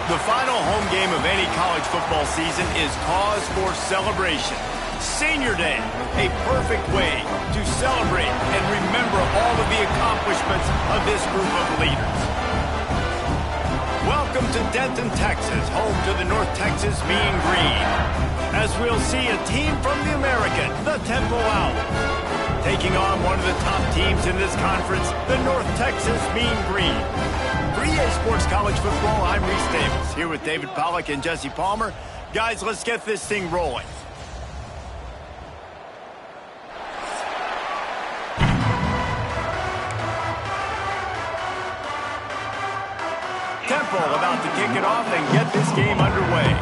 The final home game of any college football season is cause for celebration. Senior Day, a perfect way to celebrate and remember all of the accomplishments of this group of leaders. Welcome to Denton, Texas, home to the North Texas Mean Green. As we'll see a team from the American, the Temple Owls, taking on one of the top teams in this conference, the North Texas Mean Green. For EA Sports College Football, I'm Reese Davis, here with David Pollack and Jesse Palmer. Guys, let's get this thing rolling. Temple about to kick it off and get this game underway.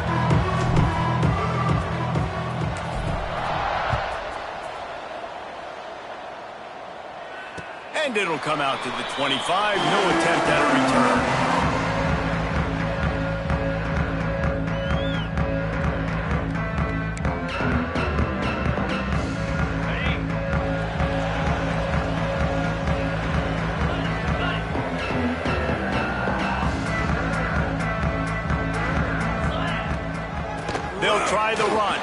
And it'll come out to the 25. No attempt at a return. They'll try the run.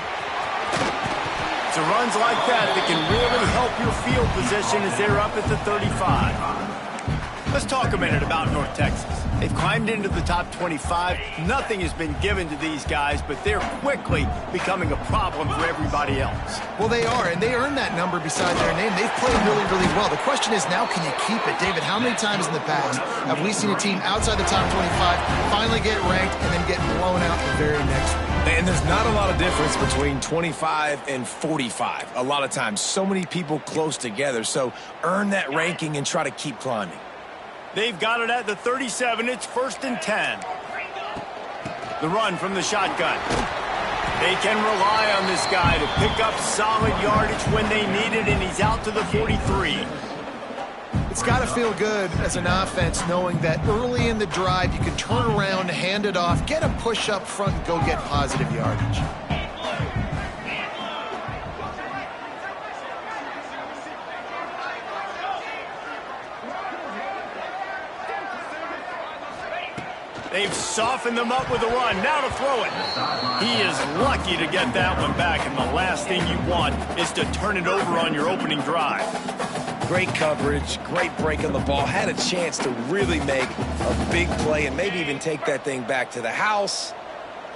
It's the runs like that can really help your field position as they're up at the 35. Let's talk a minute about North Texas. They've climbed into the top 25. Nothing has been given to these guys, but they're quickly becoming a problem for everybody else. Well, they are, and they earned that number beside their name. They've played really, really well. The question is now, can you keep it? David, how many times in the past have we seen a team outside the top 25 finally get ranked and then get blown out the very next week? And there's not a lot of difference between 25 and 45. A lot of times, so many people close together. So earn that ranking and try to keep climbing. They've got it at the 37. It's 1st and 10. The run from the shotgun. They can rely on this guy to pick up solid yardage when they need it, and he's out to the 43. It's got to feel good as an offense knowing that early in the drive you can turn around, hand it off, get a push up front, and go get positive yardage. They've softened them up with a run. Now to throw it. He is lucky to get that one back, and the last thing you want is to turn it over on your opening drive. Great coverage, great break on the ball. Had a chance to really make a big play and maybe even take that thing back to the house.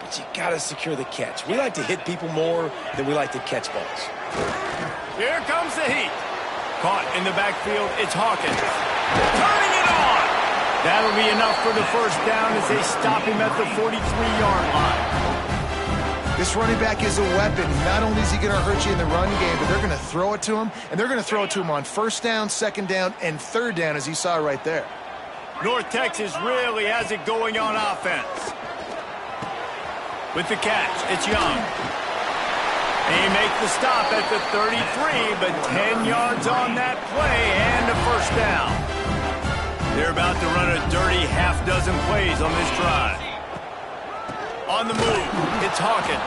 But you got to secure the catch. We like to hit people more than we like to catch balls. Here comes the heat. Caught in the backfield, it's Hawkins. Turning it on. That'll be enough for the first down as they stop him at the 43-yard line. This running back is a weapon. Not only is he going to hurt you in the run game, but they're going to throw it to him, and they're going to throw it to him on 1st down, 2nd down, and 3rd down, as you saw right there. North Texas really has it going on offense. With the catch, it's Young. They make the stop at the 33, but 10 yards on that play and a 1st down. They're about to run a dirty half-dozen plays on this drive. On the move, it's Hawkins.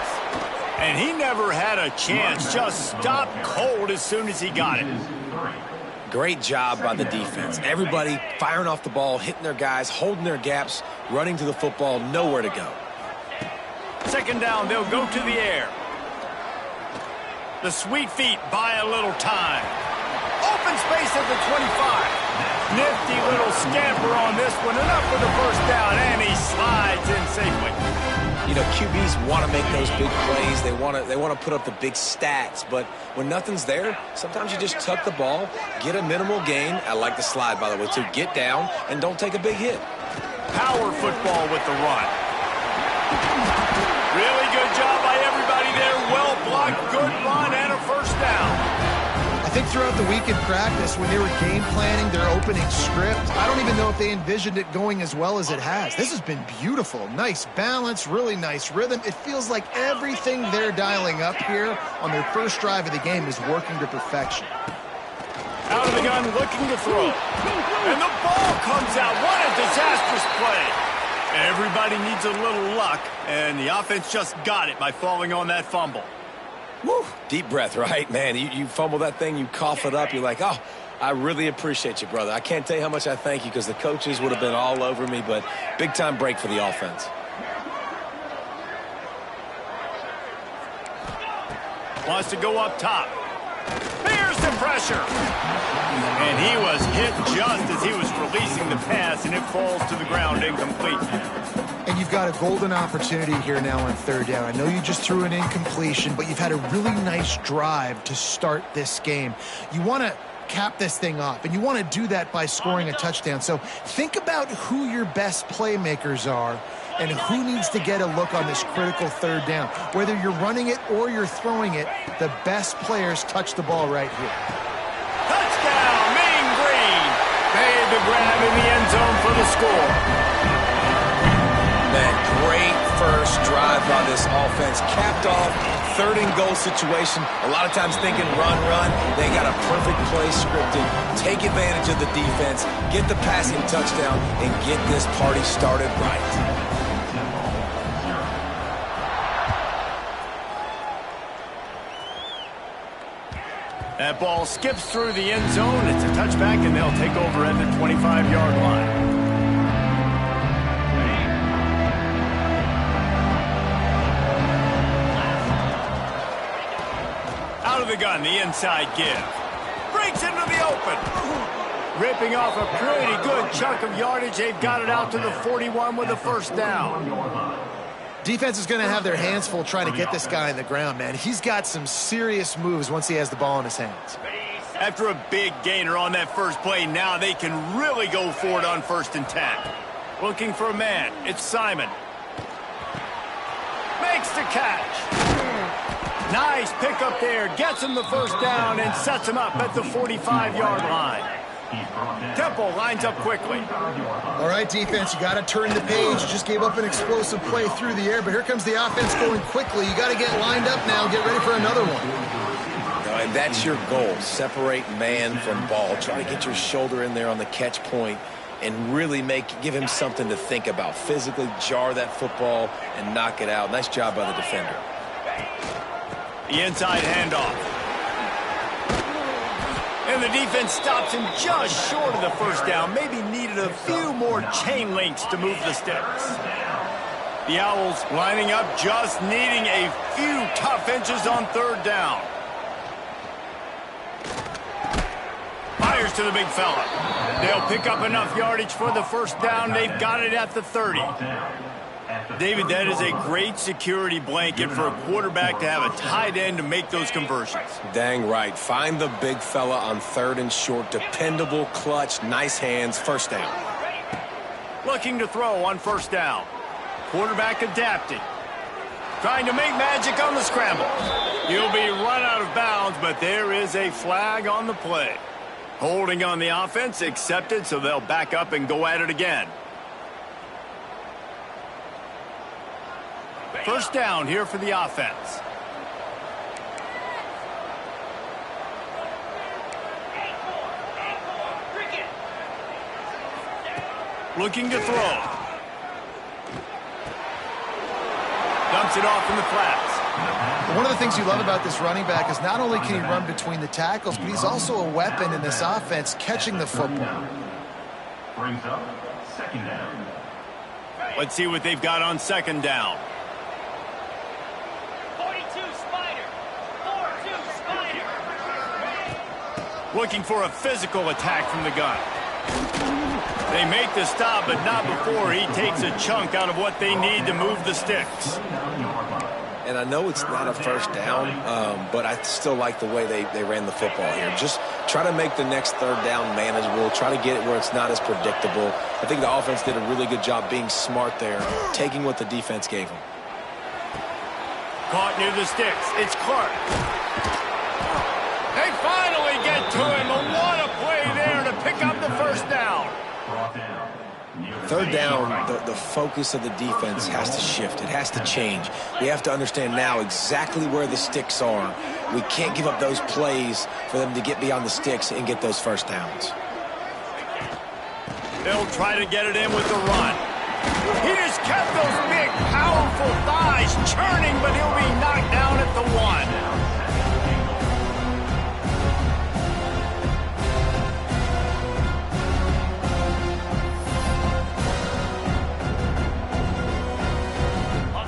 And he never had a chance, just stopped cold as soon as he got it. Great job by the defense. Everybody firing off the ball, hitting their guys, holding their gaps, running to the football, nowhere to go. 2nd down, they'll go to the air. The sweet feet buy a little time. Open space at the 25. Nifty little scamper on this one. Enough for the 1st down, and he slides in safely. You know, QBs want to make those big plays. They want to put up the big stats. But when nothing's there, sometimes you just tuck the ball, get a minimal gain. I like the slide, by the way, too. Get down and don't take a big hit. Power football with the run. Really good job by everybody there. Well blocked, good run, and a 1st down. I think throughout the week in practice, when they were game planning their opening script, I don't even know if they envisioned it going as well as it has. This has been beautiful. Nice balance, really nice rhythm. It feels like everything they're dialing up here on their first drive of the game is working to perfection. Out of the gun, looking to throw. And the ball comes out. What a disastrous play. Everybody needs a little luck, and the offense just got it by falling on that fumble. Woo. Deep breath, right? Man, you fumble that thing, you cough it up, you're like, oh, I really appreciate you, brother. I can't tell you how much I thank you because the coaches would have been all over me, but big-time break for the offense. Wants to go up top. Here's the pressure. And he was hit just as he was releasing the pass, and it falls to the ground incomplete. And you've got a golden opportunity here now on third down. I know you just threw an incompletion, but you've had a really nice drive to start this game. You want to cap this thing off, and you want to do that by scoring a touchdown. So think about who your best playmakers are and who needs to get a look on this critical third down. Whether you're running it or you're throwing it, the best players touch the ball right here. Touchdown, Mean Green. Made the grab in the end zone for the score. That great first drive by this offense, capped off third and goal situation. A lot of times thinking run. They got a perfect play scripted. Take advantage of the defense, get the passing touchdown, and get this party started right. That ball skips through the end zone. It's a touchback, and they'll take over at the 25-yard line. Out of the gun, the inside give. Breaks into the open. Ripping off a pretty good chunk of yardage. They've got it out to the 41 with a first down. Defense is going to have their hands full trying to get this guy on the ground, man. He's got some serious moves once he has the ball in his hands. After a big gainer on that first play, now they can really go for it on 1st and 10. Looking for a man. It's Simon. Makes the catch. Nice pickup there. Gets him the first down and sets him up at the 45-yard line. Temple lines up quickly. All right, defense, you got to turn the page. You just gave up an explosive play through the air, but here comes the offense going quickly. You got to get lined up now, get ready for another one. And that's your goal. Separate man from ball. Try to get your shoulder in there on the catch point and really give him something to think about. Physically jar that football and knock it out. Nice job by the defender. The inside handoff. And the defense stops him just short of the first down. Maybe needed a few more chain links to move the sticks. The Owls lining up, just needing a few tough inches on third down. Fires to the big fella. They'll pick up enough yardage for the first down. They've got it at the 30. David, that is a great security blanket for a quarterback to have a tight end to make those conversions. Dang right. Find the big fella on 3rd and short. Dependable, clutch, nice hands, first down. Looking to throw on 1st down. Quarterback adapting. Trying to make magic on the scramble. He'll be run out of bounds, but there is a flag on the play. Holding on the offense, accepted, so they'll back up and go at it again. First down here for the offense. Looking to throw. Dumps it off in the flats. One of the things you love about this running back is not only can he run between the tackles, but he's also a weapon in this offense catching the football. Brings up 2nd down. Let's see what they've got on 2nd down. Looking for a physical attack from the gun. They make the stop, but not before he takes a chunk out of what they need to move the sticks. And I know it's not a first down, but I still like the way they ran the football here. Just try to make the next 3rd down manageable. Try to get it where it's not as predictable. I think the offense did a really good job being smart there, taking what the defense gave them. Caught near the sticks. It's Clark. They finally get to him, and what a play there to pick up the first down. 3rd down, the focus of the defense has to shift. It has to change. We have to understand now exactly where the sticks are. We can't give up those plays for them to get beyond the sticks and get those first downs. They'll try to get it in with the run. He just kept those big, powerful thighs churning, but he'll be knocked down at the 1.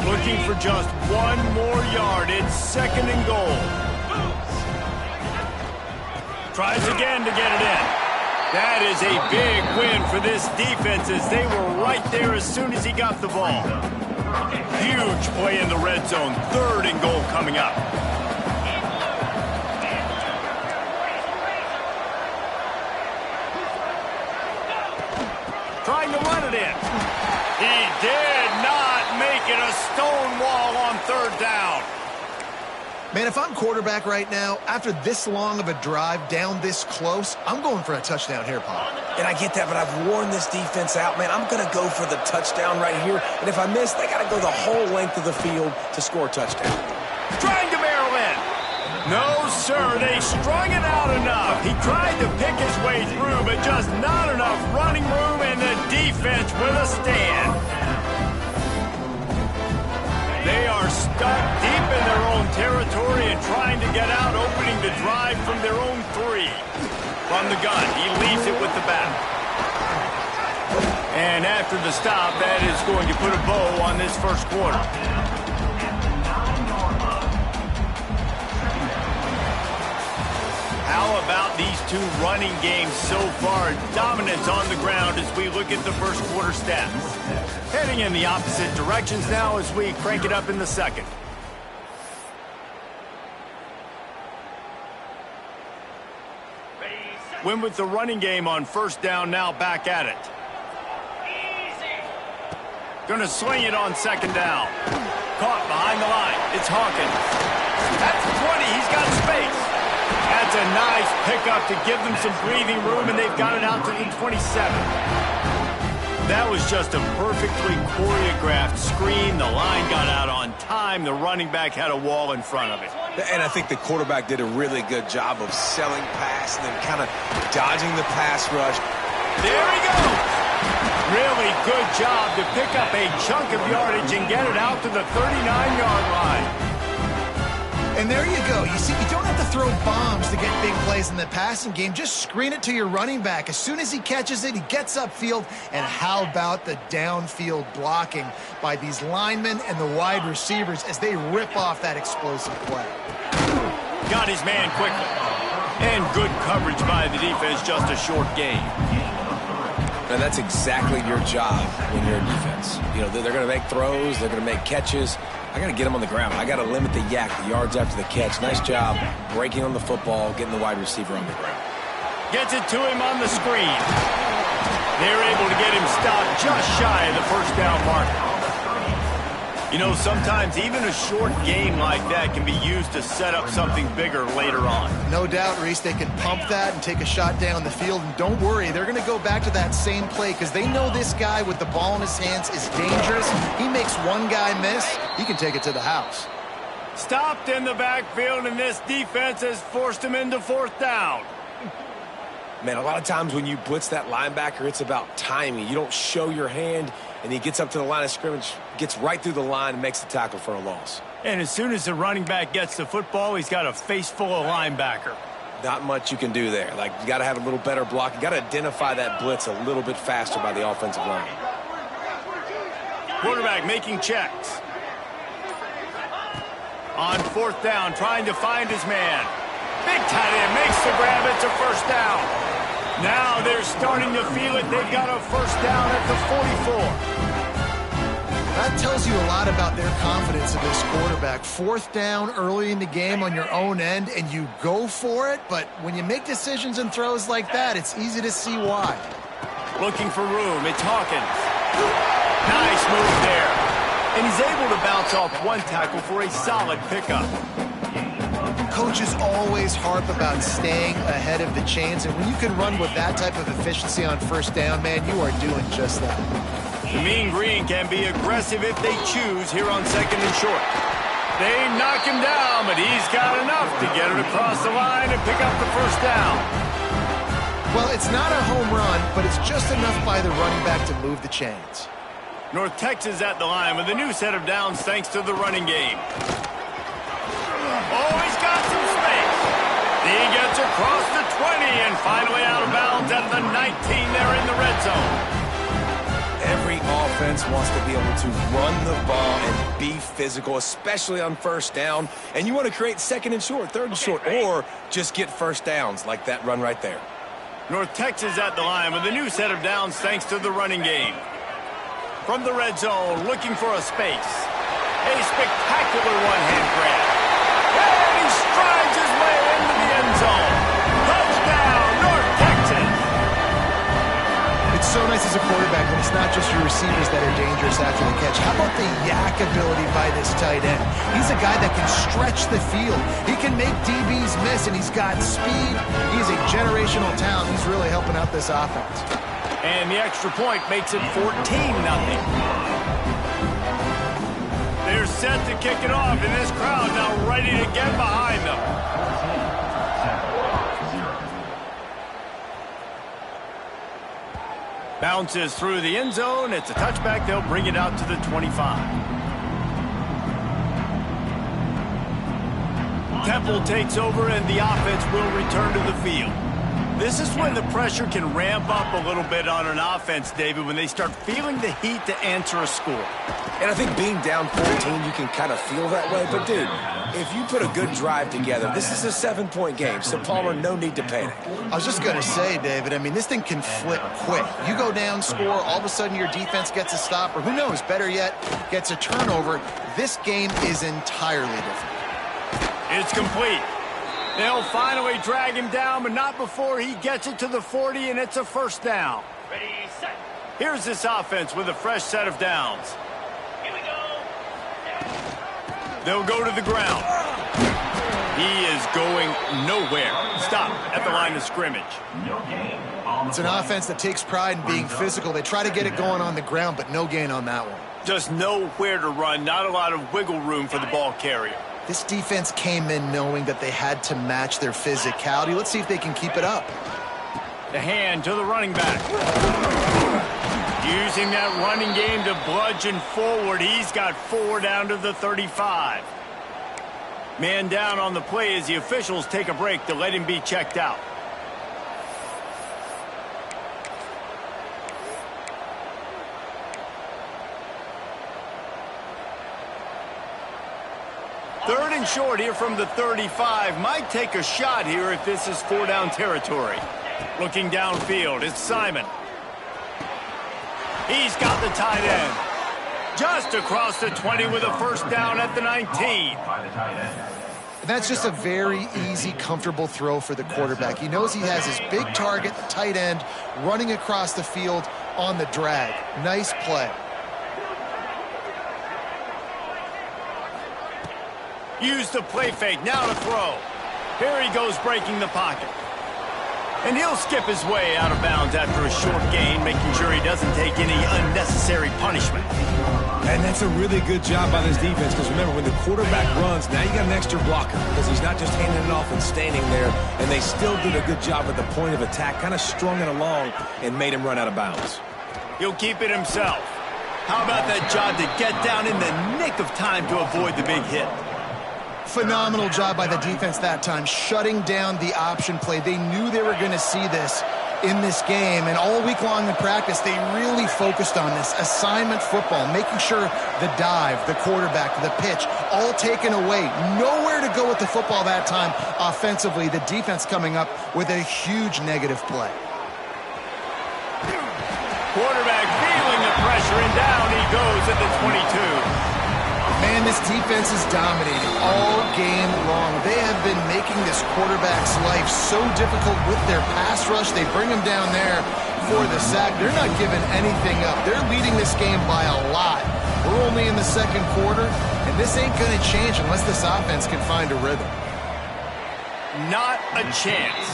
Looking for just one more yard. It's 2nd and goal. Tries again to get it in. That is a big win for this defense as they were right there as soon as he got the ball. Huge play in the red zone. 3rd and goal coming up. Trying to run it in. He did not make it a stone wall on 3rd down. Man, if I'm quarterback right now, after this long of a drive down this close, I'm going for a touchdown here, Pop. And I get that, but I've worn this defense out, man. I'm going to go for the touchdown right here. And if I miss, they got to go the whole length of the field to score a touchdown. Trying to barrel in. No, sir. They strung it out enough. He tried to pick his way through, but just not enough running room, and the defense with a stand. They are stuck deep in their own territory and trying to get out, opening the drive from their own 3. From the gun, he leaves it with the back. And after the stop, that is going to put a bow on this first quarter. How about these two running games so far? Dominance on the ground as we look at the first quarter stats. Heading in the opposite directions now as we crank it up in the second. Win with the running game on 1st down, now back at it. Gonna sling it on 2nd down. Caught behind the line. It's Hawkins. That's 20. He's got space. That's a nice pickup to give them some breathing room, and they've got it out to the 27. That was just a perfectly choreographed screen. The line got out on time. The running back had a wall in front of it. And I think the quarterback did a really good job of selling pass and then kind of dodging the pass rush. There he goes. Really good job to pick up a chunk of yardage and get it out to the 39-yard line. And there you go. You see, you don't have to throw bombs to get big plays in the passing game. Just screen it to your running back. As soon as he catches it, he gets upfield. And how about the downfield blocking by these linemen and the wide receivers as they rip off that explosive play? Got his man quickly. And good coverage by the defense, just a short gain. And that's exactly your job when you're a defense. You know, they're going to make throws, they're going to make catches. I got to get them on the ground. I got to limit the yak, the yards after the catch. Nice job breaking on the football, getting the wide receiver on the ground. Gets it to him on the screen. They're able to get him stopped just shy of the 1st down marker. You know, sometimes even a short game like that can be used to set up something bigger later on. No doubt, Reese, they can pump that and take a shot down the field. And don't worry, they're going to go back to that same play because they know this guy with the ball in his hands is dangerous. He makes one guy miss, he can take it to the house. Stopped in the backfield, and this defense has forced him into 4th down. Man, a lot of times when you blitz that linebacker, it's about timing. You don't show your hand, and he gets up to the line of scrimmage, gets right through the line, and makes the tackle for a loss. And as soon as the running back gets the football, he's got a face full of linebacker. Not much you can do there. Like, you got to have a little better block. You got to identify that blitz a little bit faster by the offensive line. Quarterback making checks. On 4th down, trying to find his man. Big tight end makes the grab. It's a 1st down. Now they're starting to feel it. They've got a 1st down at the 44. That tells you a lot about their confidence in this quarterback. 4th down early in the game on your own end, and you go for it. But when you make decisions and throws like that, it's easy to see why. Looking for room. It's Hawkins. Nice move there. And he's able to bounce off one tackle for a solid pickup. Coaches always harp about staying ahead of the chains, and when you can run with that type of efficiency on 1st down, man, you are doing just that. The Mean Green can be aggressive if they choose here on 2nd and short. They knock him down, but he's got enough to get it across the line and pick up the 1st down. Well, it's not a home run, but it's just enough by the running back to move the chains. North Texas at the line with a new set of downs thanks to the running game. Oh, he's got some space. He gets across the 20 and finally out of bounds at the 19 there in the red zone. Every offense wants to be able to run the ball and be physical, especially on first down. And you want to create second and short, third and short, or just get first downs like that run right there. North Texas at the line with a new set of downs thanks to the running game. From the red zone, looking for a space. A spectacular one-hand grab. And he strides his way into the end zone. Touchdown, North Texas! It's so nice as a quarterback when it's not just your receivers that are dangerous after the catch. How about the yak ability by this tight end? He's a guy that can stretch the field. He can make DBs miss, and he's got speed. He's a generational talent. He's really helping out this offense. And the extra point makes it 14-0. They're set to kick it off, and this crowd now ready to get behind them. Bounces through the end zone. It's a touchback. They'll bring it out to the 25. Temple takes over, and the offense will return to the field. This is when the pressure can ramp up a little bit on an offense, David, when they start feeling the heat to answer a score. And I think being down 14, you can kind of feel that way. But, dude, if you put a good drive together, this is a 7-point game. So, Palmer, no need to panic. I was just going to say, David, I mean, this thing can flip quick. You go down, score, all of a sudden your defense gets a stop, or who knows, better yet, gets a turnover. This game is entirely different. It's complete. They'll finally drag him down, but not before he gets it to the 40, and it's a first down. Ready, set. Here's this offense with a fresh set of downs. Here we go. They'll go to the ground. He is going nowhere. Stop at the line of scrimmage. No gain. It's an offense that takes pride in being physical. They try to get it going on the ground, but no gain on that one. Just nowhere to run, not a lot of wiggle room for the ball carrier. This defense came in knowing that they had to match their physicality. Let's see if they can keep it up. The hand to the running back. Using that running game to bludgeon forward. He's got 4 down to the 35. Man down on the play as the officials take a break to let him be checked out. Third and short here from the 35. Might take a shot here if this is 4-down territory. Looking downfield, it's Simon. He's got the tight end. Just across the 20 with a first down at the 19. By the tight end. That's just a very easy, comfortable throw for the quarterback. He knows he has his big target, the tight end, running across the field on the drag. Nice play. Use the play fake, now to throw. Here he goes breaking the pocket. And he'll skip his way out of bounds after a short gain, making sure he doesn't take any unnecessary punishment. And that's a really good job by this defense, because remember, when the quarterback runs, now you got an extra blocker, because he's not just handing it off and standing there, and they still did a good job at the point of attack, kind of strung it along and made him run out of bounds. He'll keep it himself. How about that job to get down in the nick of time to avoid the big hit? Phenomenal job by the defense that time, shutting down the option play. They knew they were going to see this in this game, and all week long in practice, they really focused on this assignment football, making sure the dive, the quarterback, the pitch, all taken away. Nowhere to go with the football that time offensively. The defense coming up with a huge negative play. Quarterback feeling the pressure, and down he goes at the 22. Man, this defense is dominating all game long. They have been making this quarterback's life so difficult with their pass rush. They bring him down there for the sack. They're not giving anything up. They're leading this game by a lot. We're only in the second quarter, and this ain't going to change unless this offense can find a rhythm. Not a chance.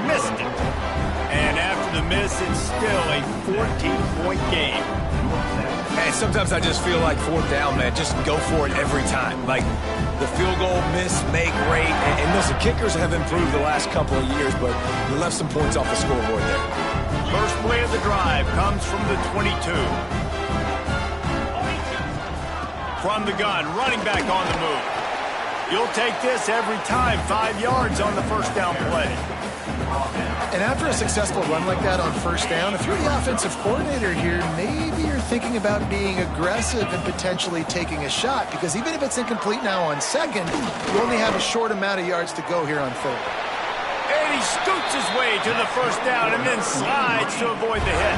Missed it. And after the miss, it's still a 14-point game. Hey, sometimes I just feel like 4th down, man. Just go for it every time. Like the field goal, miss, make, rate. And listen, kickers have improved the last couple of years, but you left some points off the scoreboard there. First play of the drive comes from the 22. From the gun, running back on the move. You'll take this every time. 5 yards on the first down play. And after a successful run like that on first down, if you're the offensive coordinator here, maybe you're thinking about being aggressive and potentially taking a shot, because even if it's incomplete now on second, you only have a short amount of yards to go here on third. And he scoots his way to the first down and then slides to avoid the hit.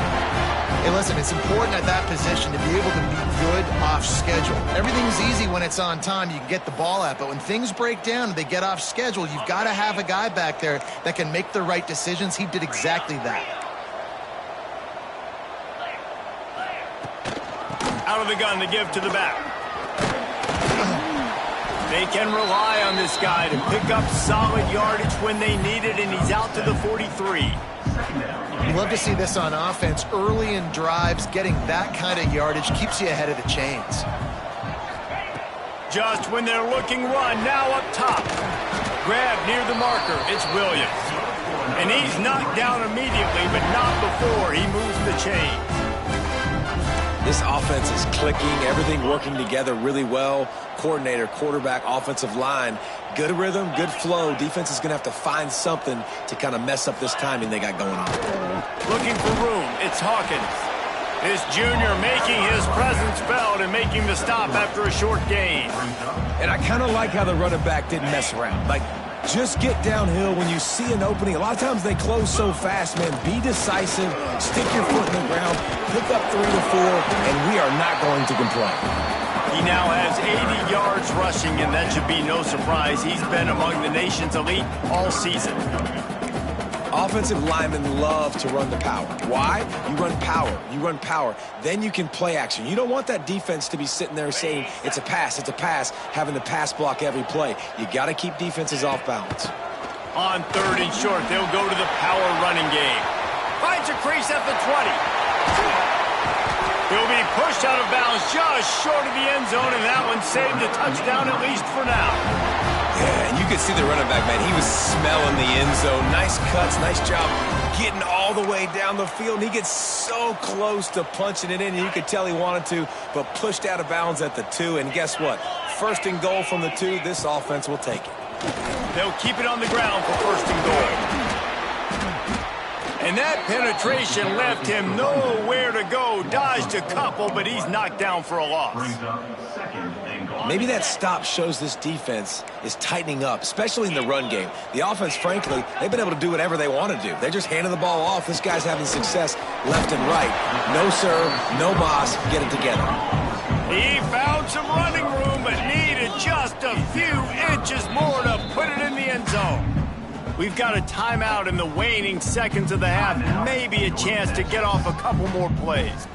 Hey, listen, it's important at that position to be able to be good off schedule. Everything's easy when it's on time. You can get the ball out. But when things break down and they get off schedule, you've got to have a guy back there that can make the right decisions. He did exactly that. Out of the gun to give to the back. They can rely on this guy to pick up solid yardage when they need it, and he's out to the 43. You love to see this on offense. Early in drives, getting that kind of yardage keeps you ahead of the chains. Just when they're looking run, now up top. Grab near the marker, it's Williams. And he's knocked down immediately, but not before he moves the chains. This offense is clicking, everything working together really well. Coordinator, quarterback, offensive line, good rhythm, good flow. Defense is going to have to find something to kind of mess up this timing they got going on. Looking for room, it's Hawkins. This junior making his presence felt and making the stop after a short gain. And I kind of like how the running back didn't mess around. Like, just get downhill when you see an opening. A lot of times they close so fast, man. Be decisive, stick your foot in the ground, pick up 3 to 4, and we are not going to complain. He now has 80 yards rushing, and that should be no surprise. He's been among the nation's elite all season. Offensive linemen love to run the power. Why? You run power. You run power. Then you can play action. You don't want that defense to be sitting there saying, it's a pass, having to pass block every play. You got to keep defenses off balance. On third and short, they'll go to the power running game. Finds a crease at the 20. He'll be pushed out of bounds just short of the end zone, and that one saved a touchdown at least for now. Yeah, and you could see the running back, man. He was smelling the end zone. Nice cuts, nice job getting all the way down the field. And he gets so close to punching it in, and you could tell he wanted to, but pushed out of bounds at the 2. And guess what? First and goal from the 2, this offense will take it. They'll keep it on the ground for first and goal. And that penetration left him nowhere to go. Dodged a couple, but he's knocked down for a loss. Maybe that stop shows this defense is tightening up, especially in the run game. The offense, frankly, they've been able to do whatever they want to do. They're just handing the ball off. This guy's having success left and right. No serve, no boss, get it together. He found some running room, but needed just a few inches more to put it in the end zone. We've got a timeout in the waning seconds of the half. Maybe a chance to get off a couple more plays.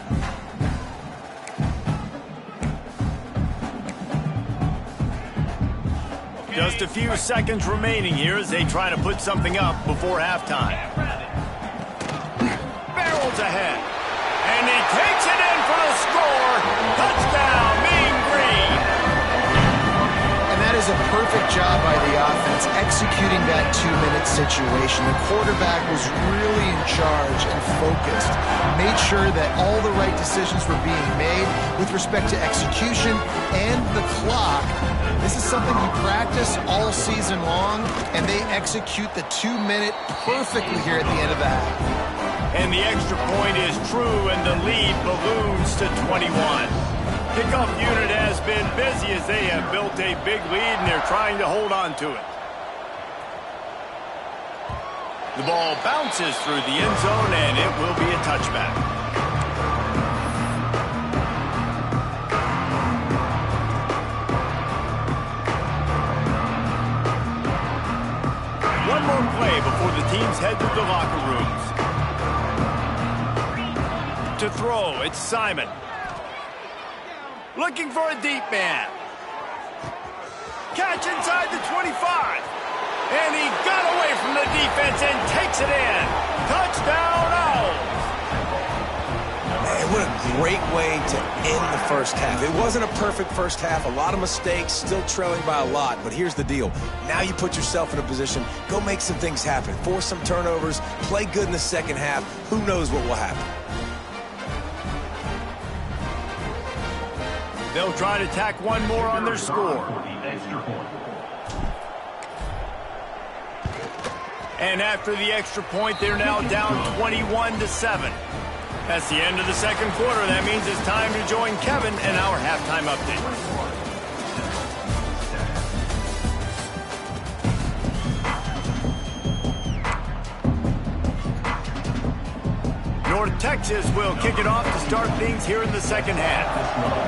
Just a few seconds remaining here as they try to put something up before halftime. Barrels ahead. And he takes it in for the score. Touchdown, Mean Green. And that is a perfect job by the offense executing that 2-minute situation. The quarterback was really in charge and focused. Made sure that all the right decisions were being made with respect to execution and the clock. This is something you practice all season long, and they execute the 2-minute perfectly here at the end of the half. And the extra point is true, and the lead balloons to 21. Kickoff unit has been busy as they have built a big lead, and they're trying to hold on to it. The ball bounces through the end zone, and it will be a touchback. One more play before the teams head to the locker rooms. To throw, it's Simon. Looking for a deep man. Catch inside the 25. And he got away from the defense and takes it in. Touchdown, Owls. Man, what a great way to end the first half. It wasn't a perfect first half. A lot of mistakes, still trailing by a lot. But here's the deal. Now you put yourself in a position, go make some things happen. Force some turnovers, play good in the second half. Who knows what will happen? They'll try to tack one more on their score. And after the extra point, they're now down 21-7. That's the end of the second quarter. That means it's time to join Kevin and our halftime update. North Texas will kick it off to start things here in the second half.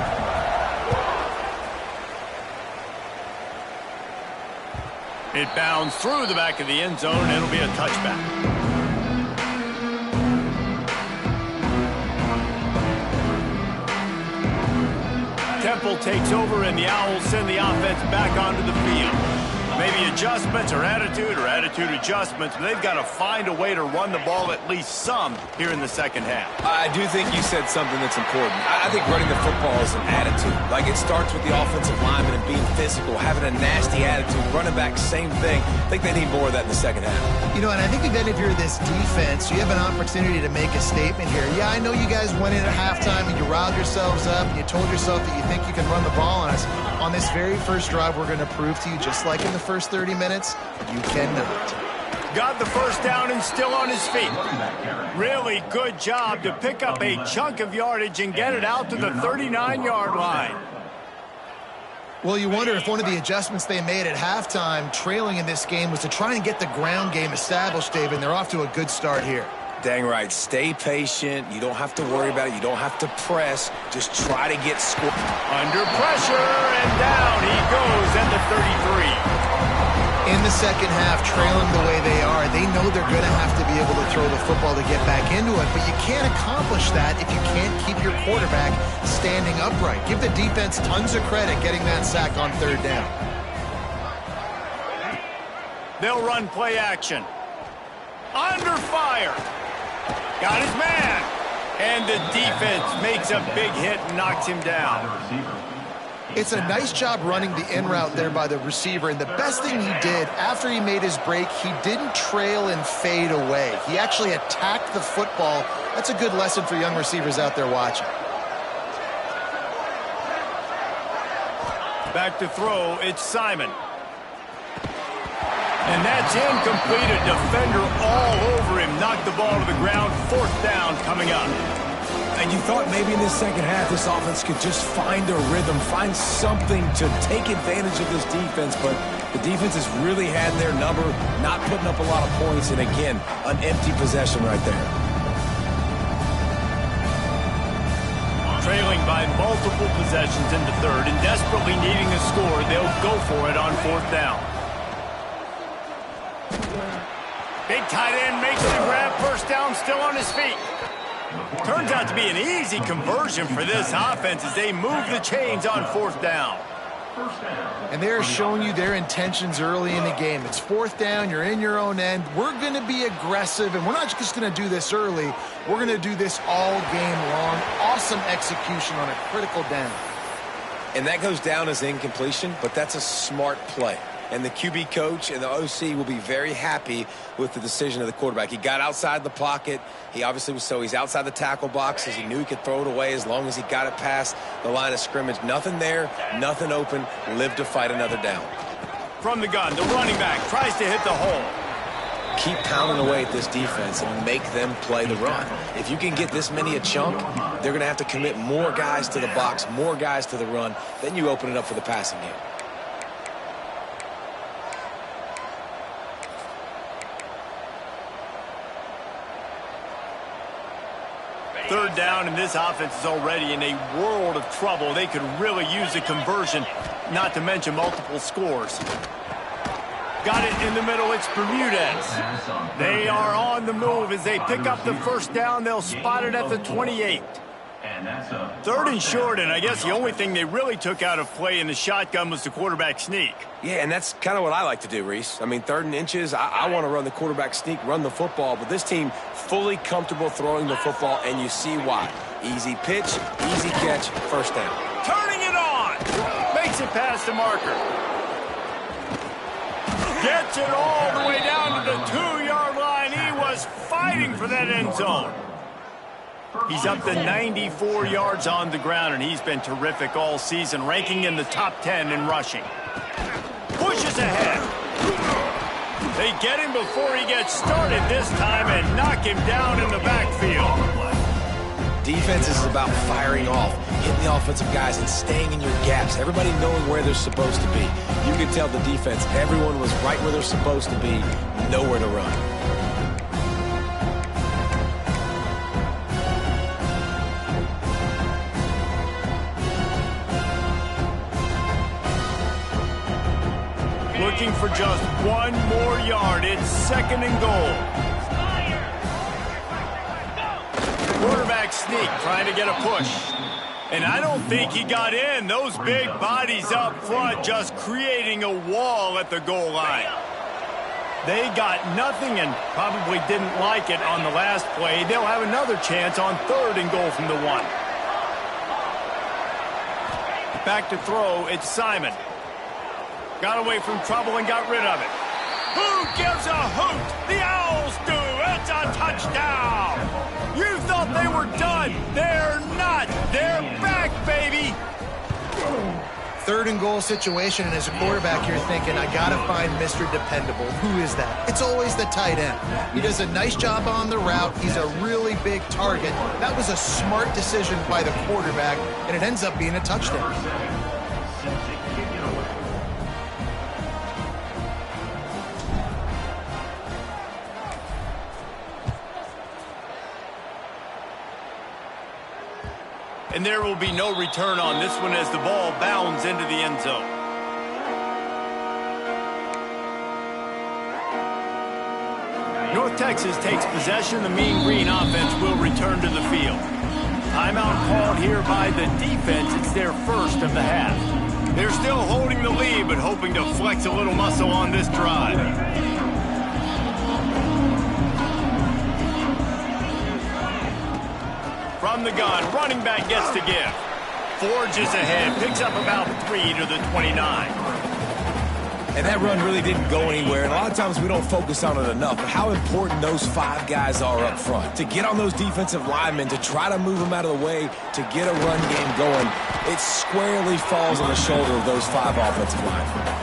It bounds through the back of the end zone, and it'll be a touchback. Temple takes over, and the Owls send the offense back onto the field. Maybe adjustments or attitude adjustments, but they've got to find a way to run the ball at least some here in the second half. I do think you said something that's important. I think running the football is an attitude. Like, it starts with the offensive lineman and being physical, having a nasty attitude. Running back, same thing. I think they need more of that in the second half. You know, and I think even if you're this defense, you have an opportunity to make a statement here. Yeah, I know you guys went in at halftime and you riled yourselves up and you told yourself that you think you can run the ball on us. On this very first drive, we're going to prove to you, just like in the first 30 minutes, you cannot. Got the first down and still on his feet. Really good job to pick up a chunk of yardage and get it out to the 39-yard line. Well, you wonder if one of the adjustments they made at halftime, trailing in this game, was to try and get the ground game established, David, and they're off to a good start here. Dang right. Stay patient. You don't have to worry about it. You don't have to press. Just try to get scored. Under pressure, and down he goes at the 33. In the second half, trailing the way they are, they know they're going to have to be able to throw the football to get back into it, but you can't accomplish that if you can't keep your quarterback standing upright. Give the defense tons of credit getting that sack on third down. They'll run play action. Under fire. Got his man. And the defense makes a big hit and knocks him down. It's a nice job running the in route there by the receiver, and the best thing he did after he made his break, he didn't trail and fade away. He actually attacked the football. That's a good lesson for young receivers out there watching. Back to throw, it's Simon. And that's incomplete. A defender all over him. Knocked the ball to the ground. Fourth down coming up. And you thought maybe in this second half this offense could just find a rhythm, find something to take advantage of this defense, but the defense has really had their number, not putting up a lot of points, and again, an empty possession right there. Trailing by multiple possessions in the third and desperately needing a score, they'll go for it on fourth down. Big tight end makes the grab, first down, still on his feet. Turns out to be an easy conversion for this offense as they move the chains on fourth down. And they're showing you their intentions early in the game. It's fourth down, you're in your own end. We're going to be aggressive, and we're not just going to do this early. We're going to do this all game long. Awesome execution on a critical down. And that goes down as incompletion, but that's a smart play. And the QB coach and the OC will be very happy with the decision of the quarterback. He got outside the pocket. He obviously was he's outside the tackle boxes. He knew he could throw it away as long as he got it past the line of scrimmage. Nothing there, nothing open. Lived to fight another down. From the gun, the running back tries to hit the hole. Keep pounding away at this defense and make them play the run. If you can get this many a chunk, they're going to have to commit more guys to the box, more guys to the run. Then you open it up for the passing game. Third down, and this offense is already in a world of trouble. They could really use a conversion, not to mention multiple scores. Got it in the middle. It's Bermudez. They are on the move as they pick up the first down. They'll spot it at the 28. Third and short, and I guess the only thing they really took out of play in the shotgun was the quarterback sneak. Yeah, and that's kind of what I like to do, Reese. I mean, 3rd and inches, I want to run the quarterback sneak, run the football, but this team fully comfortable throwing the football, and you see why. Easy pitch, easy catch, first down. Turning it on. Makes it past the marker. Gets it all the way down to the 2-yard line. He was fighting for that end zone. He's up to 94 yards on the ground, and he's been terrific all season, ranking in the top 10 in rushing. Pushes ahead. They get him before he gets started this time and knock him down in the backfield. Defense is about firing off, hitting the offensive guys, and staying in your gaps. Everybody knowing where they're supposed to be. You can tell the defense, everyone was right where they're supposed to be, nowhere to run. Looking for just one more yard. It's 2nd and goal. Quarterback sneak, trying to get a push. And I don't think he got in. Those big bodies up front just creating a wall at the goal line. They got nothing and probably didn't like it on the last play. They'll have another chance on 3rd and goal from the 1. Back to throw, it's Simon. Got away from trouble and got rid of it. Who gives a hoot? The Owls do. It's a touchdown. You thought they were done. They're not. They're back, baby. 3rd and goal situation, and as a quarterback, you're thinking, I got to find Mr. Dependable. Who is that? It's always the tight end. He does a nice job on the route. He's a really big target. That was a smart decision by the quarterback, and it ends up being a touchdown. And there will be no return on this one as the ball bounds into the end zone. North Texas takes possession. The Mean Green offense will return to the field. Timeout called here by the defense. It's their first of the half. They're still holding the lead, but hoping to flex a little muscle on this drive. From the gun, running back gets to give. Forges ahead, picks up about 3 to the 29. And that run really didn't go anywhere, and a lot of times we don't focus on it enough, but how important those 5 guys are up front. To get on those defensive linemen, to try to move them out of the way, to get a run game going, it squarely falls on the shoulder of those 5 offensive linemen.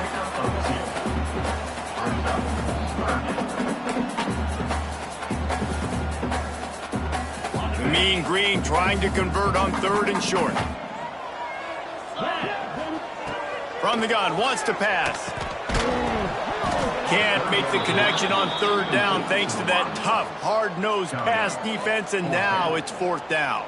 Mean Green trying to convert on 3rd and short. From the gun, wants to pass. Can't make the connection on 3rd down thanks to that tough, hard-nosed pass defense, and now it's 4th down.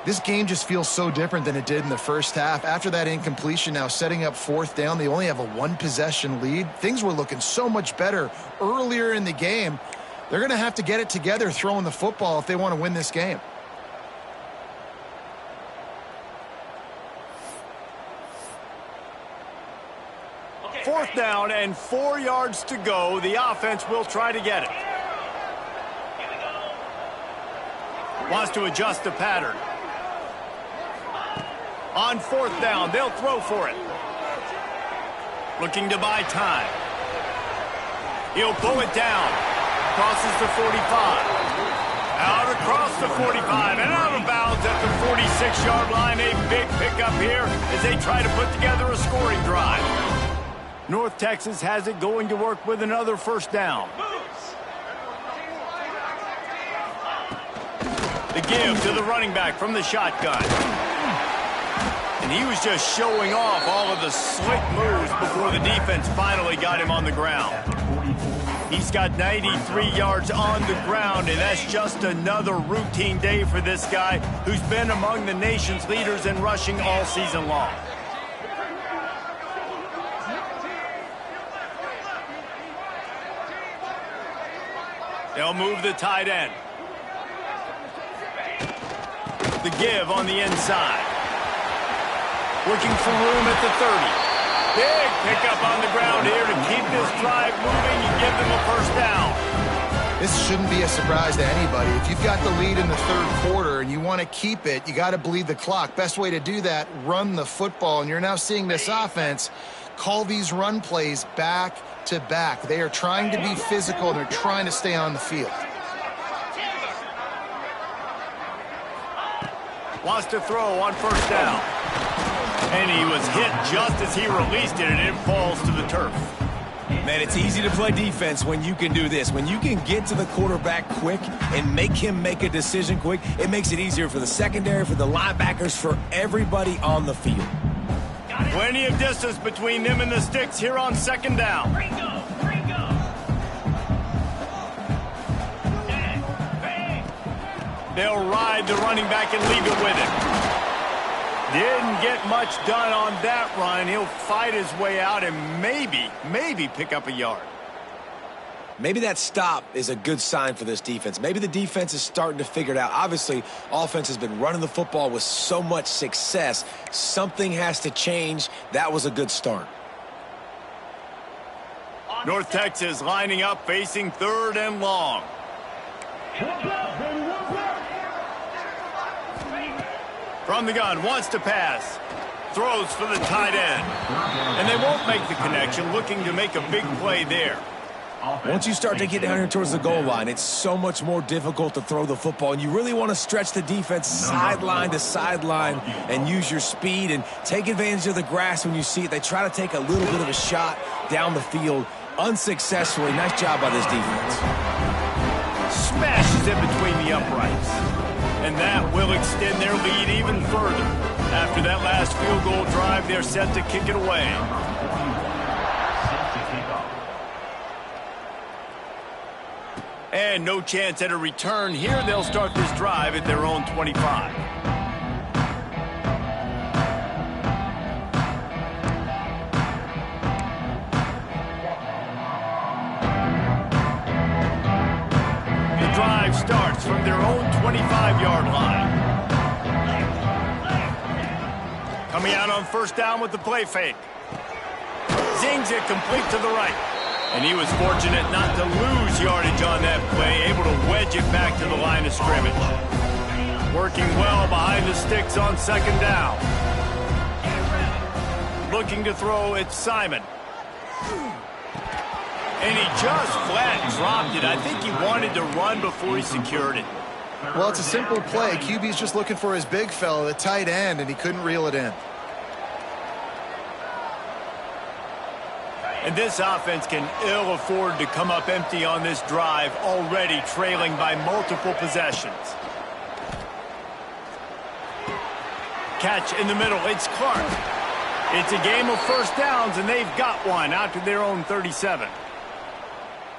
This game just feels so different than it did in the first half. After that incompletion, now setting up 4th down, they only have a 1-possession lead. Things were looking so much better earlier in the game. They're going to have to get it together throwing the football if they want to win this game. Okay. 4th down and 4 yards to go. The offense will try to get it. Wants to adjust the pattern. On 4th down, they'll throw for it. Looking to buy time. He'll pull it down. Crosses the 45. Out across the 45 and out of bounds at the 46-yard line. A big pickup here as they try to put together a scoring drive. North Texas has it going to work with another 1st down. The give to the running back from the shotgun. And he was just showing off all of the slick moves before the defense finally got him on the ground. He's got 93 yards on the ground, and that's just another routine day for this guy who's been among the nation's leaders in rushing all season long. They'll move the tight end. The give on the inside. Working for room at the 30. Big pickup on the ground here to keep this drive moving and give them a 1st down. This shouldn't be a surprise to anybody. If you've got the lead in the 3rd quarter and you want to keep it, you got to bleed the clock. Best way to do that, run the football. And you're now seeing this offense call these run plays back to back. They are trying to be physical. They're trying to stay on the field. Wants to throw on 1st down. And he was hit just as he released it, and it falls to the turf. Man, it's easy to play defense when you can do this. When you can get to the quarterback quick and make him make a decision quick, it makes it easier for the secondary, for the linebackers, for everybody on the field. Plenty of distance between them and the sticks here on second down. Ringo. They'll ride the running back and leave it with him. Didn't get much done on that run. He'll fight his way out and maybe pick up a yard. Maybe that stop is a good sign for this defense. Maybe the defense is starting to figure it out. Obviously, offense has been running the football with so much success. Something has to change. That was a good start. North Texas lining up, facing 3rd and long. From the gun, wants to pass. Throws for the tight end. And they won't make the connection, looking to make a big play there. Once you start to get down here towards the goal line, it's so much more difficult to throw the football. And you really want to stretch the defense sideline to sideline and use your speed and take advantage of the grass when you see it. They try to take a little bit of a shot down the field unsuccessfully. Nice job by this defense. Smashes it between the uprights. And that will extend their lead even further. After that last field goal drive, they're set to kick it away. And no chance at a return here. They'll start this drive at their own 25. The drive starts from their own 25-yard line. Coming out on first down with the play fake. Zings it complete to the right. And he was fortunate not to lose yardage on that play, able to wedge it back to the line of scrimmage. Working well behind the sticks on second down. Looking to throw, it's Simon. And he just flat dropped it. I think he wanted to run before he secured it. Well, it's a simple play. QB's just looking for his big fella, the tight end, and he couldn't reel it in. And this offense can ill afford to come up empty on this drive, already trailing by multiple possessions. Catch in the middle, it's Clark. It's a game of first downs, and they've got one out to their own 37.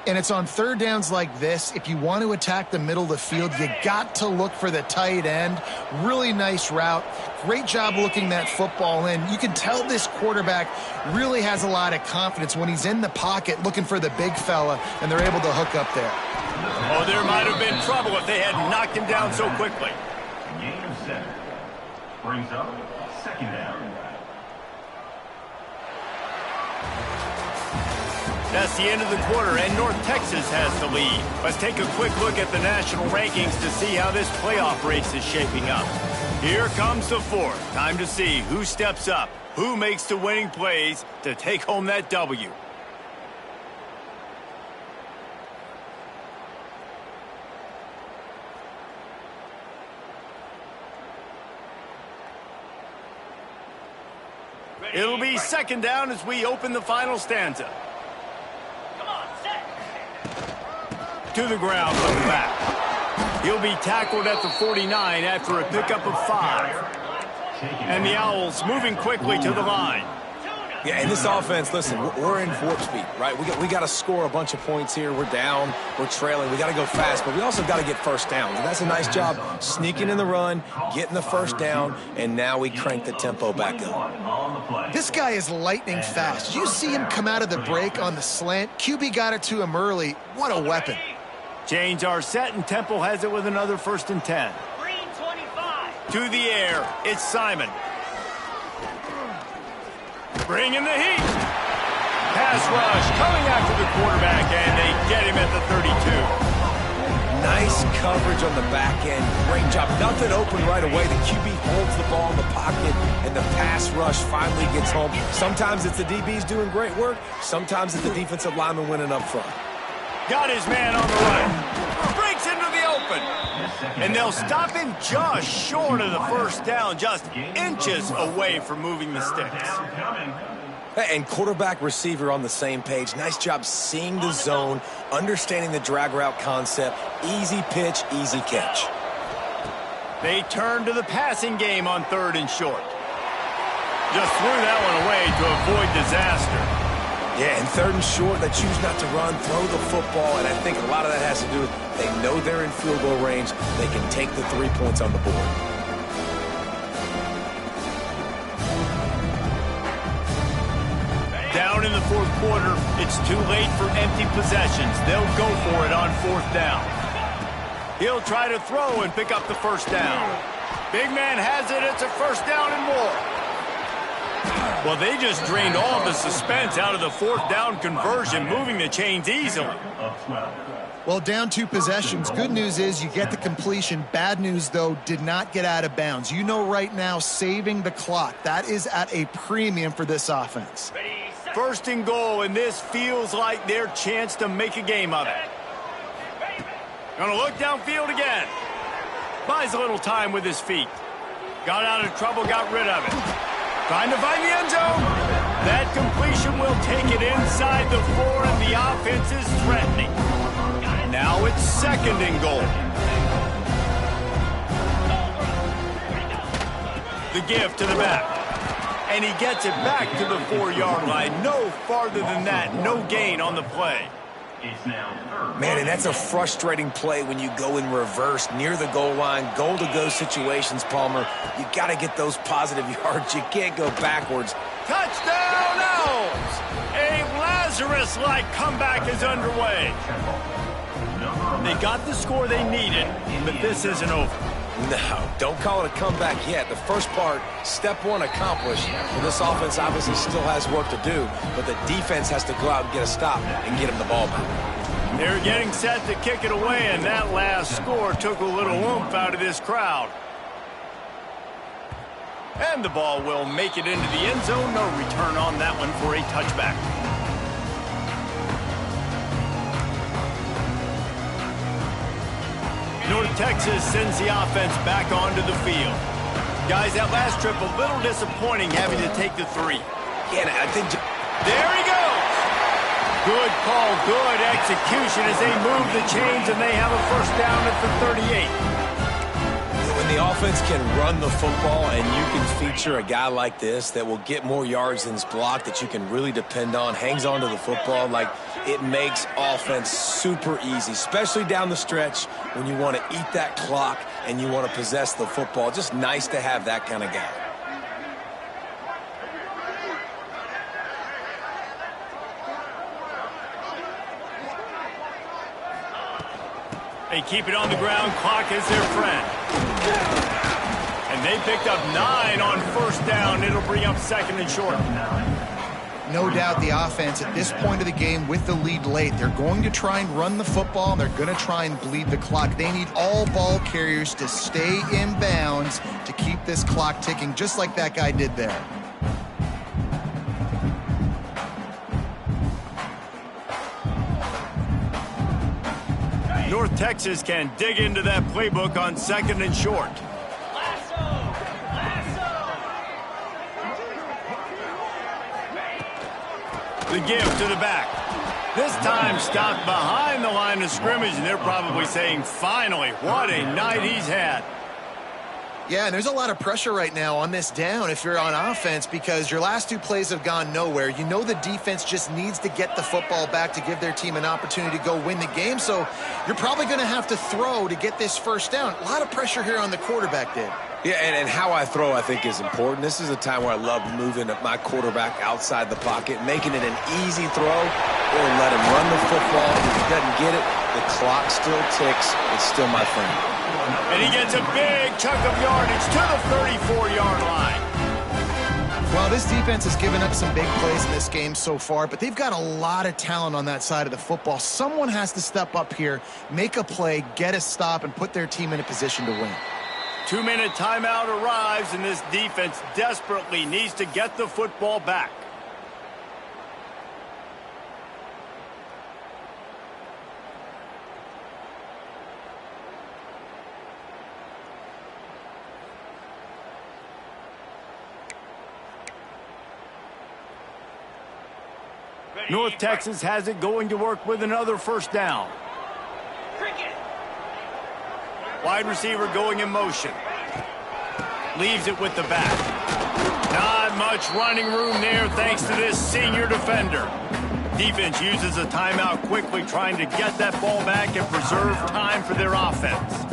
And it's on third downs like this. If you want to attack the middle of the field, you got to look for the tight end. Really nice route. Great job looking that football in. You can tell this quarterback really has a lot of confidence when he's in the pocket looking for the big fella, and they're able to hook up there. Oh, there might have been trouble if they had knocked him down so quickly. Game set. Brings up second down. That's the end of the quarter, and North Texas has the lead. Let's take a quick look at the national rankings to see how this playoff race is shaping up. Here comes the fourth. Time to see who steps up, who makes the winning plays to take home that W. It'll be second down as we open the final stanza. To the ground from the back. He'll be tackled at the 49 after a pickup of 5. And the Owls moving quickly to the line. Yeah, and this offense, listen, we're in warp speed, right? We got to score a bunch of points here. We're down, we're trailing. We got to go fast, but we also got to get first downs. And that's a nice job sneaking in the run, getting the first down, and now we crank the tempo back up. This guy is lightning fast. Did you see him come out of the break on the slant? QB got it to him early. What a weapon. Change our set, and Temple has it with another 1st and 10. Green 25. To the air, it's Simon. Bringing the heat. Pass rush coming after the quarterback, and they get him at the 32. Nice coverage on the back end. Great job. Nothing open right away. The QB holds the ball in the pocket, and the pass rush finally gets home. Sometimes it's the DBs doing great work. Sometimes it's the defensive lineman winning up front. Got his man on the right. Breaks into the open. And they'll stop him just short of the first down, just inches away from moving the sticks. And quarterback, receiver on the same page. Nice job seeing the zone, understanding the drag route concept. Easy pitch, easy catch. They turn to the passing game on 3rd and short. Just threw that one away to avoid disaster. Yeah, and 3rd and short, they choose not to run, throw the football, and I think a lot of that has to do with they know they're in field goal range. They can take the 3 points on the board. Down in the 4th quarter, it's too late for empty possessions. They'll go for it on 4th down. He'll try to throw and pick up the 1st down. Big man has it. It's a 1st down and more. Well, they just drained all the suspense out of the 4th down conversion, moving the chains easily. Well, down 2 possessions. Good news is you get the completion. Bad news, though, did not get out of bounds. You know right now, saving the clock, that is at a premium for this offense. 1st and goal, and this feels like their chance to make a game of it. Gonna look downfield again. Buys a little time with his feet. Got out of trouble, got rid of it. Trying to find the end zone. That completion will take it inside the 4, and the offense is threatening. Now it's 2nd and goal. The give to the back. And he gets it back to the 4-yard line. No farther than that. No gain on the play. Man, and that's a frustrating play when you go in reverse near the goal line. Goal-to-go situations, Palmer. You got to get those positive yards. You can't go backwards. Touchdown, Owls! A Lazarus-like comeback is underway. They got the score they needed, but this isn't over. No, don't call it a comeback yet. The first part, step 1 accomplished. Well, this offense obviously still has work to do, but the defense has to go out and get a stop and get him the ball back. They're getting set to kick it away, and that last score took a little oomph out of this crowd. And the ball will make it into the end zone. No return on that one for a touchback. North Texas sends the offense back onto the field. Guys, that last trip a little disappointing having to take the 3. Yeah, I think... There he goes! Good call, good execution as they move the chains, and they have a 1st down at the 38. When the offense can run the football and you can feature a guy like this that will get more yards than his block, that you can really depend on, hangs on to the football, like it makes offense super easy, especially down the stretch when you want to eat that clock and you want to possess the football. Just nice to have that kind of guy. They keep it on the ground. Clock is their friend. And they picked up 9 on 1st down. It'll bring up 2nd and short. No doubt the offense at this point of the game with the lead late, they're going to try and run the football, and they're going to try and bleed the clock. They need all ball carriers to stay in bounds to keep this clock ticking, just like that guy did there. North Texas can dig into that playbook on 2nd and short. The give to the back. This time stopped behind the line of scrimmage, and they're probably saying, finally, what a night he's had. Yeah, and there's a lot of pressure right now on this down if you're on offense, because your last 2 plays have gone nowhere. You know the defense just needs to get the football back to give their team an opportunity to go win the game, so you're probably going to have to throw to get this 1st down. A lot of pressure here on the quarterback, Dave. Yeah, and how I throw, I think, is important. This is a time where I love moving my quarterback outside the pocket, making it an easy throw, or let him run the football. If he doesn't get it, the clock still ticks. It's still my friend. And he gets a big chunk of yardage to the 34-yard line. Well, this defense has given up some big plays in this game so far, but they've got a lot of talent on that side of the football. Someone has to step up here, make a play, get a stop, and put their team in a position to win. 2-minute timeout arrives, and this defense desperately needs to get the football back. North Texas has it going to work with another first down. Wide receiver going in motion. Leaves it with the back. Not much running room there thanks to this senior defender. Defense uses a timeout quickly, trying to get that ball back and preserve time for their offense.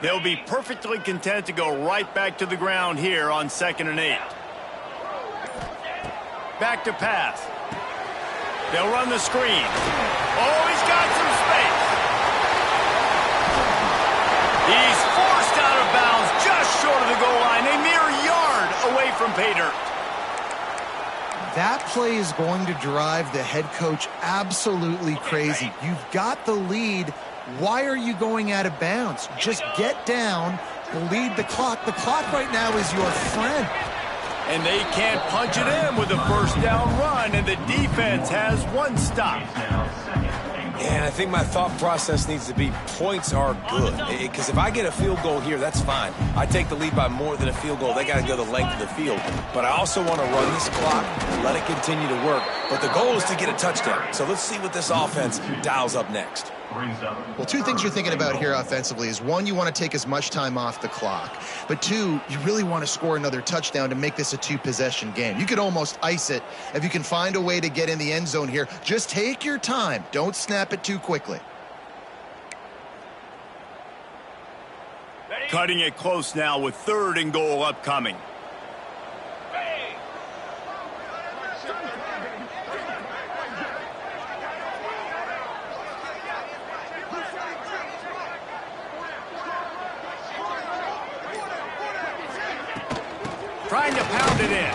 They'll be perfectly content to go right back to the ground here on 2nd and 8. Back to pass. They'll run the screen. Oh, he's got some space. He's forced out of bounds just short of the goal line, a mere yard away from pay dirt. That play is going to drive the head coach absolutely crazy. You've got the lead. Why are you going out of bounds? Just get down, lead the clock. The clock right now is your friend. And they can't punch it in with a first down run, and the defense has one stop. And I think my thought process needs to be points are good. Because if I get a field goal here, that's fine. I take the lead by more than a field goal. They got to go the length of the field. But I also want to run this clock, let it continue to work. But the goal is to get a touchdown. So let's see what this offense dials up next. Well, two things you're thinking about here offensively is, one, you want to take as much time off the clock. But two, you really want to score another touchdown to make this a two-possession game. You could almost ice it if you can find a way to get in the end zone here. Just take your time. Don't snap it too quickly. Cutting it close now with 3rd and goal upcoming. Trying to pound it in.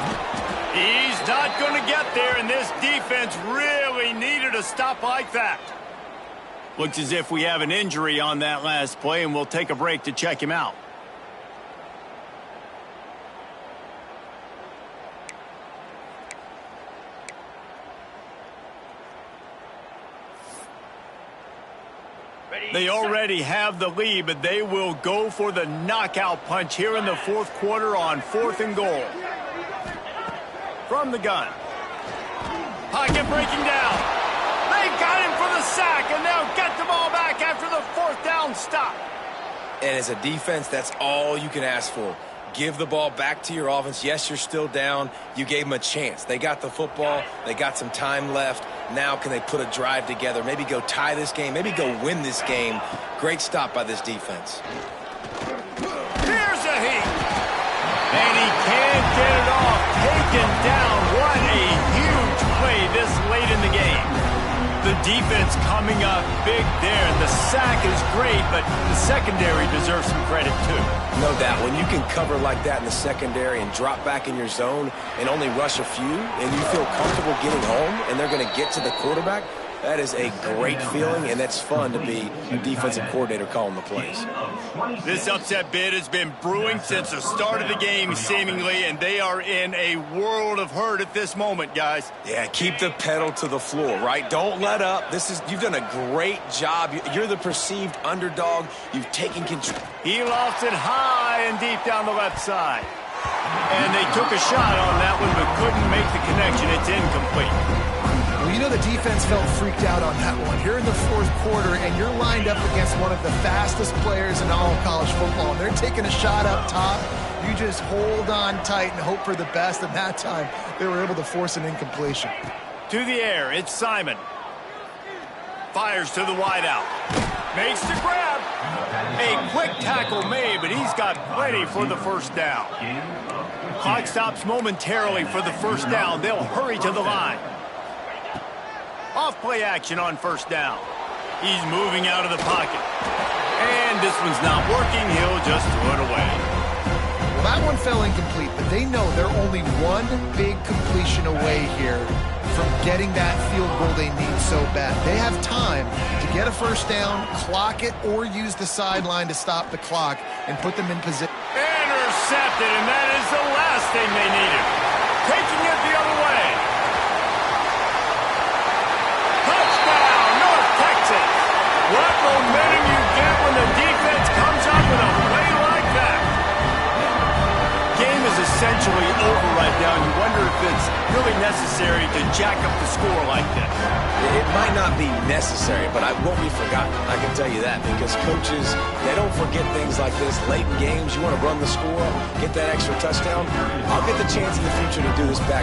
He's not going to get there, and this defense really needed a stop like that. Looks as if we have an injury on that last play, and we'll take a break to check him out. They already have the lead, but they will go for the knockout punch here in the 4th quarter on 4th and goal. From the gun. Pocket breaking down. They've got him for the sack, and they'll get the ball back after the 4th down stop. And as a defense, that's all you can ask for. Give the ball back to your offense. Yes, you're still down. You gave them a chance. They got the football. They got some time left. Now can they put a drive together? Maybe go tie this game. Maybe go win this game. Great stop by this defense. Here's a heat. And he can't get it off. Taken down. What a huge play this late in the game. The defense coming up big there. The sack is great, but the secondary deserves some credit too. No doubt. When you can cover like that in the secondary and drop back in your zone and only rush a few, and you feel comfortable getting home and they're going to get to the quarterback, that is a great feeling, and that's fun to be a defensive coordinator calling the plays. This upset bid has been brewing since the start of the game, seemingly, and they are in a world of hurt at this moment, guys. Yeah, keep the pedal to the floor, right? Don't let up. You've done a great job. You're the perceived underdog. You've taken control. He lost it high and deep down the left side. And they took a shot on that one, but couldn't make the connection. It's incomplete. Well, you know the defense felt freaked out on that one. You're in the 4th quarter, and you're lined up against one of the fastest players in all of college football. And they're taking a shot up top. You just hold on tight and hope for the best. And that time, they were able to force an incompletion. To the air, it's Simon. Fires to the wideout. Makes the grab. A quick tackle made, but he's got plenty for the first down. Clock stops momentarily for the first down. They'll hurry to the line. Off play action on first down. He's moving out of the pocket. And this one's not working. He'll just throw it away. Well, that one fell incomplete, but they know they're only one big completion away here from getting that field goal they need so bad. They have time to get a first down, clock it, or use the sideline to stop the clock and put them in position. Intercepted, and that is the last thing they needed. Taking it the other way. Touchdown, North Texas. What really necessary to jack up the score like this? It might not be necessary, but it won't be forgotten. I can tell you that, because coaches, they don't forget things like this. Late in games, you want to run the score, get that extra touchdown. I'll get the chance in the future to do this back